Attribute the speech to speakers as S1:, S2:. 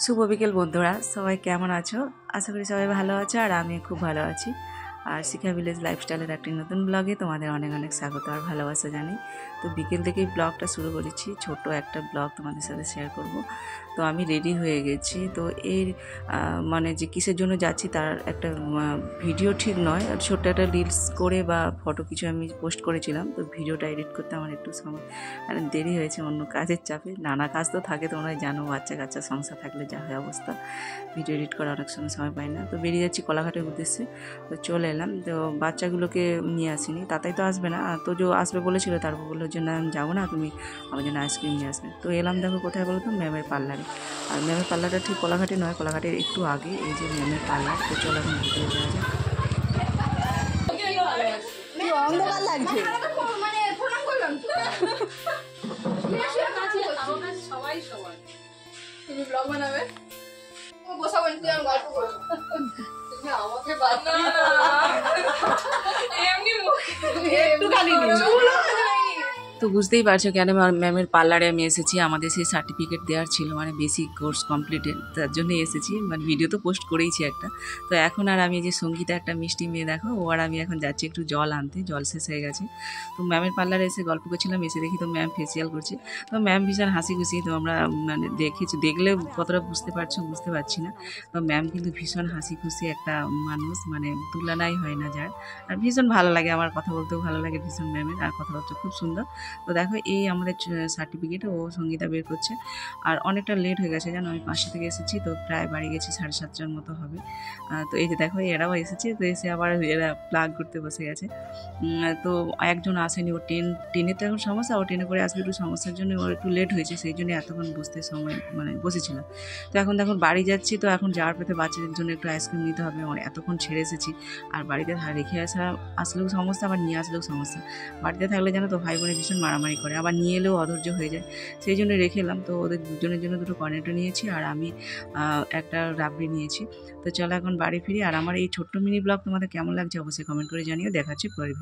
S1: শুভ বিকেল বন্ধুরা, সবাই কেমন আছো? আশা করি সবাই ভালো আছো আর আমি খুব ভালো আছি। আর শিখা ভিলেজ লাইফস্টাইলের একটি নতুন ব্লগে তোমাদের অনেক অনেক স্বাগত আর ভালোবাসা জানি। তো বিকেল থেকেই ব্লগটা শুরু করেছি, ছোট একটা ব্লগ তোমাদের সাথে শেয়ার করব। তো আমি রেডি হয়ে গেছি। তো এর মানে যে কিসের জন্য যাচ্ছি তার একটা ভিডিও ঠিক নয়, ছোট্ট একটা রিলস করে বা ফটো কিছু আমি পোস্ট করেছিলাম। তো ভিডিওটা এডিট করতে আমার একটু সময় দেরি হয়েছে অন্য কাজের চাপে। নানা কাজ তো থাকে, তোমরা জানো, বাচ্চা কাচ্চা সংসার থাকলে যা হয় অবস্থা, ভিডিও এডিট করা অনেক সময় পাই না। তো বেরিয়ে যাচ্ছি কোলাঘাটের উদ্দেশ্যে। তো চলে এলাম। তো বাচ্চাগুলোকে নিয়ে আসিনি, তাতাই তো আসবে না, তো যে আসবে বলেছিল, তারপর বললো যে না আমি যাবো না, তুমি আমার জন্য আইসক্রিম নিয়ে আসবে। তো এলাম, দেখো কোথায় বলো তো, ম্যামের পার্লারে। আর ম্যামের পার্লারটা ঠিক কোলাঘাটে নয়, কোলাঘাটের একটু আগে এই যে ম্যামের পার্লার। তো চলো এখন ভিতরে যাওয়া যায়।
S2: অন্ধকার লাগছে। সবাই সবাই তুমি ব্লগ বানাবে, বসাবো আমি গল্প করবো। আমাকে
S1: তো বুঝতেই পারছো কেন ম্যামের পার্লারে আমি এসেছি। আমাদের সেই সার্টিফিকেট দেওয়ার ছিল, মানে বেসিক কোর্স কমপ্লিটেড, তার জন্যই এসেছি। মানে ভিডিও তো পোস্ট করেইছি একটা। তো এখন আর আমি যে সঙ্গীতা, একটা মিষ্টি মেয়ে দেখো, ও আর আমি এখন যাচ্ছি একটু জল আনতে, জল শেষ হয়ে গেছে। তো ম্যামের পার্লারে এসে গল্প করছিলাম, এসে দেখি তো ম্যাম ফেসিয়াল করছে। তো ম্যাম ভীষণ হাসি খুশি। তো আমরা মানে দেখলে কতটা বুঝতে পারছো বুঝতে পারছি না। তো ম্যাম কিন্তু ভীষণ হাসি খুশি একটা মানুষ, মানে তুলনাই হয় না যার। আর ভীষণ ভালো লাগে, আমার কথা বলতেও ভালো লাগে ভীষণ ম্যামের, আর কথাবার্তা খুব সুন্দর। তো দেখো এই আমাদের সার্টিফিকেট ও সঙ্গীতা বের করছে। আর অনেকটা লেট হয়ে গেছে জানো, আমি 5টা থেকে এসেছি, তো প্রায় বাড়ি গেছি 7:30টার মতো হবে। তো এই যে দেখো এরাও এসেছে, তো এসে আবার এরা প্লাগ করতে বসে গেছে। তো একজন আসেনি, ও ট্রেনে তো এখন সমস্যা, ও ট্রেনে করে আসবে, একটু সমস্যার জন্য ওর একটু লেট হয়েছে, সেই জন্য এতক্ষণ বসতে সময় মানে বসেছিলাম। তো এখন দেখুন বাড়ি যাচ্ছি। তো এখন যাওয়ার পথে বাচ্চাদের জন্য একটু আইসক্রিম নিতে হবে, এতক্ষণ ছেড়ে এসেছি। আর বাড়িতে রেখে আসলেও সমস্যা, আবার নিয়ে আসলেও সমস্যা। বাড়িতে থাকলে জানো তো ভাই বোনে ভীষণ মারামারি করে, আবার নিয়ে এলেও অধৈর্য হয়ে যায়, সেই জন্য রেখে এলাম। তো ওদের দুজনের জন্য দুটো কর্নেটো নিয়েছি, আর আমি একটা রাবড়ি নিয়েছি। তো চলো এখন বাড়ি ফিরি। আর আমার এই ছোট্ট মিনি ব্লগ তোমাদের কেমন লাগছে অবশ্যই কমেন্ট করে জানিও। দেখাচ্ছি পরে।